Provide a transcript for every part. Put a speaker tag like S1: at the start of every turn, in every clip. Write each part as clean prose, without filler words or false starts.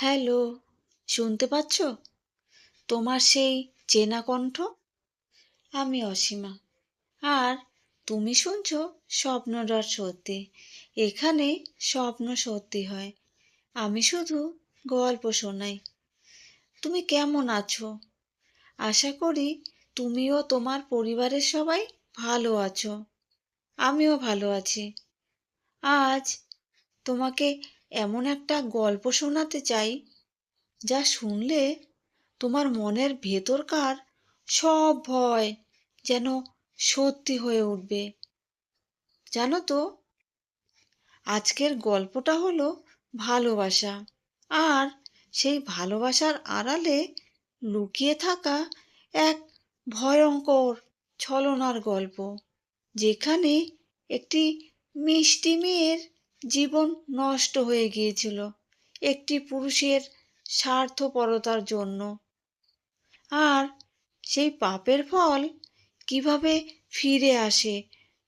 S1: Hello, শুনতে পাচ্ছ? তোমার সেই চেনা কণ্ঠ? আমি অসীমা। আর তুমি শুনছো স্বপ্নডট সত্যি। এখানে স্বপ্ন সত্যি হয়। আমি শুধু গল্প শোনাই। তুমি কেমন আছো? আশা করি তুমিও তোমার পরিবারের সবাই ভালো আছো। আমিও ভালো আছি। আজ তোমাকে এমন একটা গল্প শোনাতে চাই যা শুনলে তোমার মনের ভেতরকার সব ভয় যেন সত্যি হয়ে উঠবে। জানো তো, আজকের গল্পটা হলো ভালোবাসা, আর সেই ভালোবাসার আড়ালে লুকিয়ে থাকা এক ভয়ঙ্কর ছলনার গল্প, যেখানে একটি মিষ্টি মেয়ের জীবন নষ্ট হয়ে গিয়েছিল একটি পুরুষের স্বার্থপরতার জন্য। আর সেই পাপের ফল কিভাবে ফিরে আসে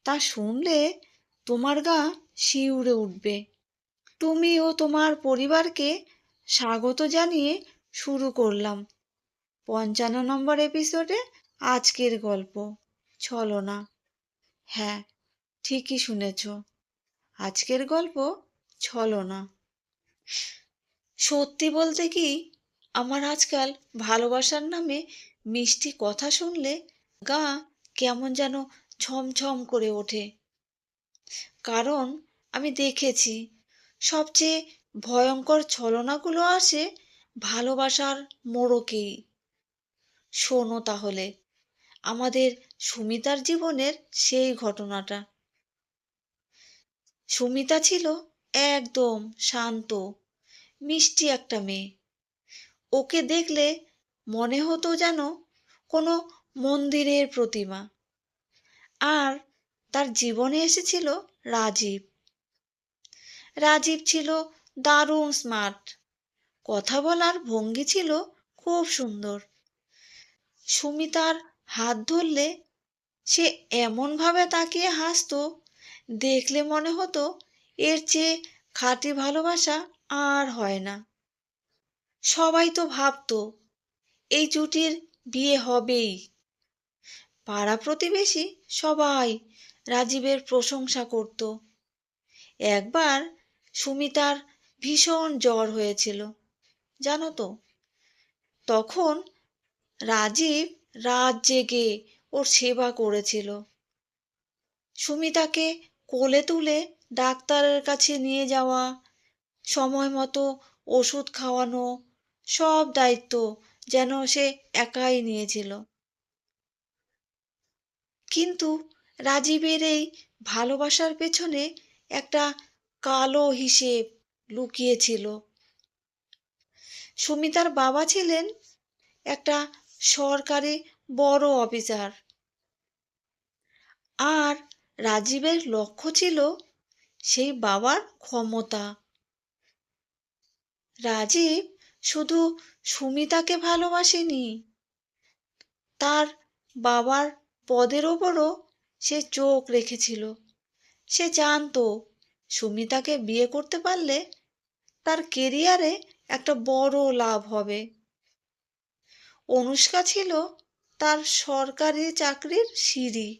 S1: তা শুনলে তোমার গা শিউরে উঠবে। তুমি ও তোমার পরিবারকে স্বাগত জানিয়ে শুরু করলাম ৫৫ নম্বর এপিসোডে আজকের গল্প ছলনা। হ্যাঁ, ঠিকই শুনেছ, আজকের গল্প ছলনা। সত্যি বলতে কি, আমার আজকাল ভালোবাসার নামে মিষ্টি কথা শুনলে গা কেমন যেন ছমছম করে ওঠে। কারণ আমি দেখেছি সবচেয়ে ভয়ঙ্কর ছলনাগুলো আসে ভালোবাসার মোড়কেই। শোনো তাহলে আমাদের সুমিতার জীবনের সেই ঘটনাটা। সুমিতা ছিল একদম শান্ত, মিষ্টি একটা মেয়ে। ওকে দেখলে মনে হতো যেন কোনো মন্দিরের প্রতিমা। আর তার জীবনে এসেছিল রাজীব। রাজীব ছিল দারুণ স্মার্ট, কথা বলার ভঙ্গি ছিল খুব সুন্দর। সুমিতার হাত ধরলে সে এমনভাবে তাকিয়ে হাসতো, দেখলে মনে হতো এর চেয়ে খাঁটি ভালোবাসা আর হয় না। সবাই তো ভাবতো এই জুটির বিয়ে হবেই। পাড়া প্রতিবেশী সবাই রাজীবের প্রশংসা করত। একবার সুমিতার ভীষণ জ্বর হয়েছিল, জানো তো। তখন রাজীব রাত জেগে ওর সেবা করেছিল। সুমিতাকে কোলে তুলে ডাক্তারের কাছে নিয়ে যাওয়া, সময় মতো ওষুধ খাওয়ানো, সব দায়িত্ব যেন সে একাই নিয়েছিল। কিন্তু রাজীবের এই ভালোবাসার পেছনে একটা কালো হিসেব লুকিয়েছিল। সুমিতার বাবা ছিলেন একটা সরকারি বড় অফিসার, আর রাজীবের লক্ষ্য ছিল সেই বাবার ক্ষমতা। রাজীব শুধু সুমিতাকে ভালোবাসেনি, তার বাবার পদের ওপরও সে চোখ রেখেছিল। সে জানতো সুমিতাকে বিয়ে করতে পারলে তার কেরিয়ারে একটা বড় লাভ হবে। অনুষ্কা ছিল তার সরকারি চাকরির সিঁড়ি।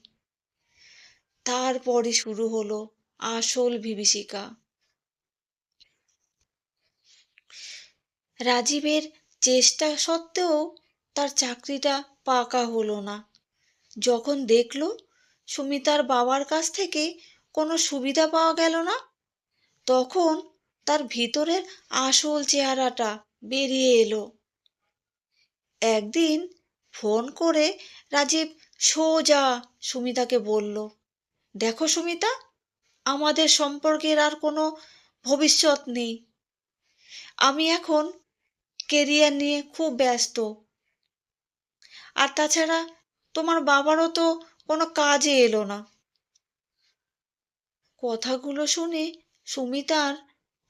S1: তারপরে শুরু হলো আসল বিভীষিকা। রাজীবের চেষ্টা সত্ত্বেও তার চাকরিটা পাকা হলো না। যখন দেখল সুমিতার বাবার কাছ থেকে কোনো সুবিধা পাওয়া গেল না, তখন তার ভিতরের আসল চেহারাটা বেরিয়ে এলো। একদিন ফোন করে রাজীব সোজা সুমিতাকে বলল, দেখো সুমিতা, আমাদের সম্পর্কের আর কোনো ভবিষ্যৎ নেই। আমি এখন কেরিয়ার নিয়ে খুব ব্যস্ত। আর তাছাড়া তোমার বাবারও তো কোনো কাজে এলো না। কথাগুলো শুনে সুমিতার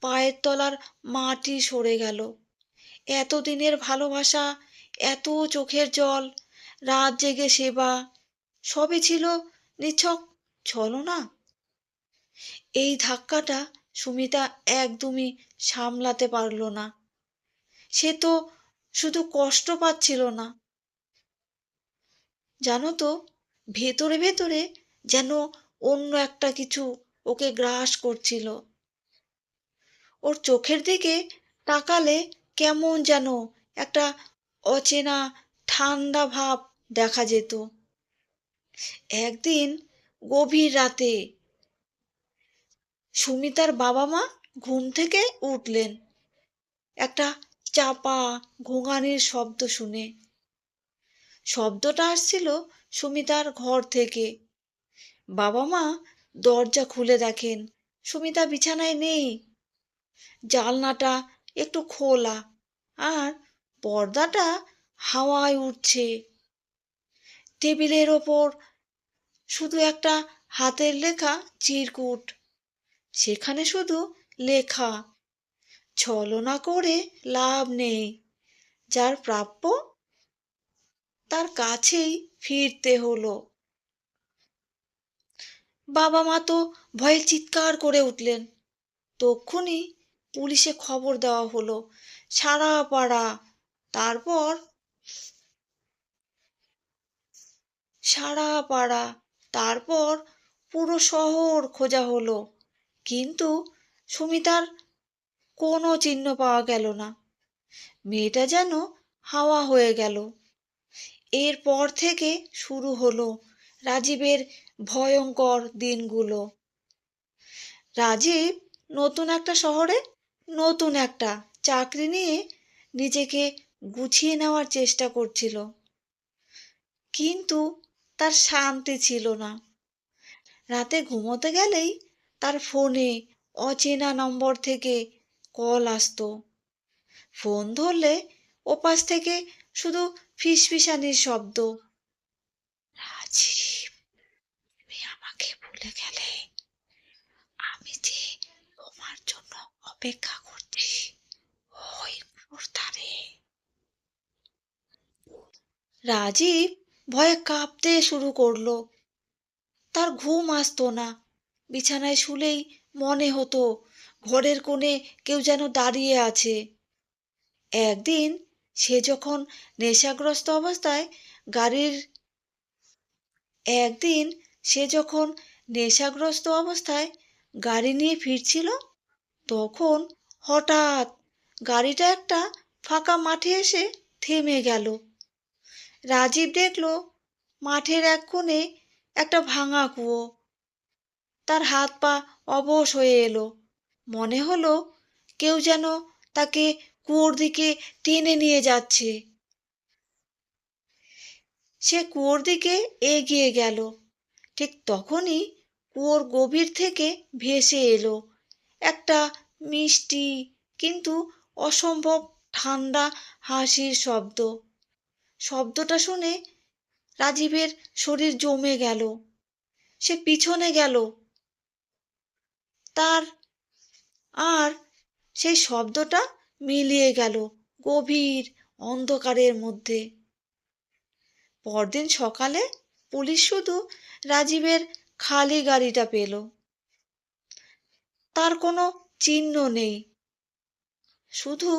S1: পায়ের তলার মাটি সরে গেল। এতদিনের ভালোবাসা, এত চোখের জল, রাত জেগে সেবা, সবই ছিল নিছক ছলনা। এই ধাক্কাটা সুমিতা একদমই সামলাতে পারল না। সে তো শুধু কষ্ট পাচ্ছিল না, জানো তো, ভেতরে ভেতরে যেন অন্য একটা কিছু ওকে গ্রাস করছিল। ওর চোখের দিকে তাকালে কেমন যেন একটা অচেনা ঠান্ডা ভাব দেখা যেত। একদিন গভীর রাতে সুমিতার বাবা মা ঘুম থেকে উঠলেন একটা চাপা ঘুঙানির শব্দ শুনে। শব্দটা আসছিল সুমিতার ঘর থেকে। বাবা মা দরজা খুলে দেখেন সুমিতা বিছানায় নেই। জানলাটা একটু খোলা আর পর্দাটা হাওয়ায় উঠছে। টেবিলের ওপর শুধু একটা হাতের লেখা চিরকুট। সেখানে শুধু লেখা, ছলনা করে লাভ নেই, যার প্রাপ্য তার কাছেই ফিরতে হলো। বাবা মা তো ভয়ে চিৎকার করে উঠলেন। তক্ষুনি পুলিশে খবর দেওয়া হলো। সারা পাড়া, তারপর সারা পাড়া, তারপর পুরো শহর খোঁজা হলো, কিন্তু সুমিতার কোনো চিহ্ন পাওয়া গেল না। মেয়েটা যেন হাওয়া হয়ে গেল। এরপর থেকে শুরু হলো রাজীবের ভয়ঙ্কর দিনগুলো। রাজীব নতুন একটা শহরে নতুন একটা চাকরি নিয়ে নিজেকে গুছিয়ে নেওয়ার চেষ্টা করছিল, কিন্তু তার শান্তি ছিল না। রাতে ঘুমোতে গেলেই তার ফোনে অচেনা নম্বর থেকে কল আসতো। ফোন ধরলে ওপাশ থেকে শুধু ফিসফিসানির শব্দ। রাজীব, তুমি আমাকে ভুলে গেলে? আমি যে তোমার জন্য অপেক্ষা করছি ওই ধারে। রাজীব ভয়ে কাঁপতে শুরু করলো। তার ঘুম আসতো না। বিছানায় শুলেই মনে হতো ঘরের কোণে কেউ যেন দাঁড়িয়ে আছে। একদিন সে যখন নেশাগ্রস্ত অবস্থায় গাড়ির একদিন সে যখন নেশাগ্রস্ত অবস্থায় গাড়ি নিয়ে ফিরছিল, তখন হঠাৎ গাড়িটা একটা ফাঁকা মাঠে এসে থেমে গেল। রাজীব দেখল মাঠের এক কোণে একটা ভাঙা কুয়ো। তার হাত পা অবশ হয়ে এলো। মনে হলো কেউ যেন তাকে কুয়োর দিকে টেনে নিয়ে যাচ্ছে। সে কুয়োর দিকে এগিয়ে গেল। ঠিক তখনই কুয়োর গভীর থেকে ভেসে এলো একটা মিষ্টি কিন্তু অসম্ভব ঠান্ডা হাসির শব্দ। শব্দটা শুনে রাজীবের শরীর জমে গেল। সে পিছনে গেল তার, আর সেই শব্দটা মিলিয়ে গেল গভীর অন্ধকারের মধ্যে। পরদিন সকালে পুলিশ শুধু রাজীবের খালি গাড়িটা পেল। তার কোনো চিহ্ন নেই, শুধু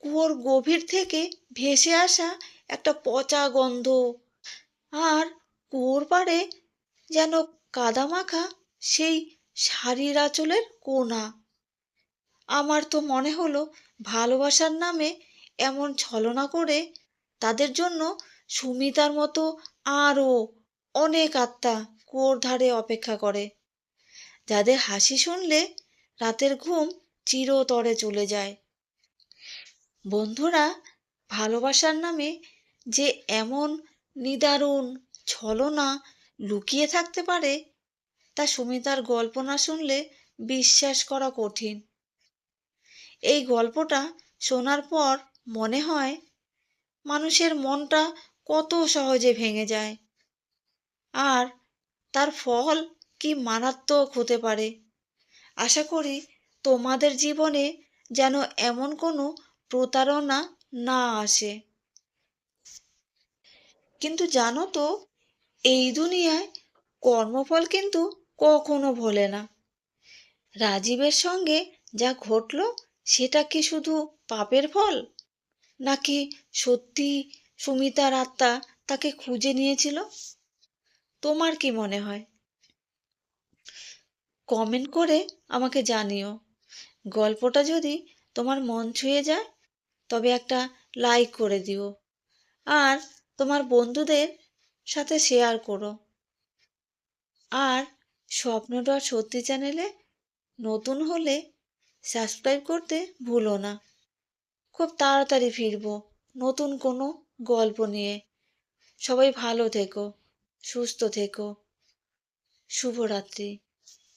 S1: কুয়োর গভীর থেকে ভেসে আসা একটা পচা গন্ধ। আর কুয়োর পাড়ে যেন কাদামাখা সেই শাড়ির আঁচলের কোনা। আমার তো মনে হলো ভালোবাসার নামে এমন ছলনা করে তাদের জন্য সুমিতার মতো আরও অনেক আত্মা কুয়োর ধারে অপেক্ষা করে, যাদের হাসি শুনলে রাতের ঘুম চিরতরে চলে যায়। বন্ধুরা, ভালোবাসার নামে যে এমন নিদারুণ ছলনা লুকিয়ে থাকতে পারে তা সুমিতার গল্প না শুনলে বিশ্বাস করা কঠিন। এই গল্পটা শোনার পর মনে হয় মানুষের মনটা কত সহজে ভেঙে যায়, আর তার ফল কি মারাত্মক হতে পারে। আশা করি তোমাদের জীবনে যেন এমন কোনো প্রতারণা না আসে। কিন্তু জানো তো, এই দুনিয়ায় কর্মফল কিন্তু কখনো ভোলে না। রাজীবের সঙ্গে যা ঘটল সেটা কি শুধু পাপের ফল? নাকি সত্যি সুমিতার আত্মা তাকে খুঁজে নিয়েছিল? তোমার কি মনে হয়? কমেন্ট করে আমাকে জানিও। গল্পটা যদি তোমার মন ছুঁয়ে যায় তবে একটা লাইক করে দিও, আর তোমার বন্ধুদের সাথে শেয়ার করো। আর স্বপ্নটা সত্যি চ্যানেলে নতুন হলে সাবস্ক্রাইব করতে ভুলো না। খুব তাড়াতাড়ি ফিরবো নতুন কোনো গল্প নিয়ে। সবাই ভালো থেকো, সুস্থ থেকো। শুভরাত্রি।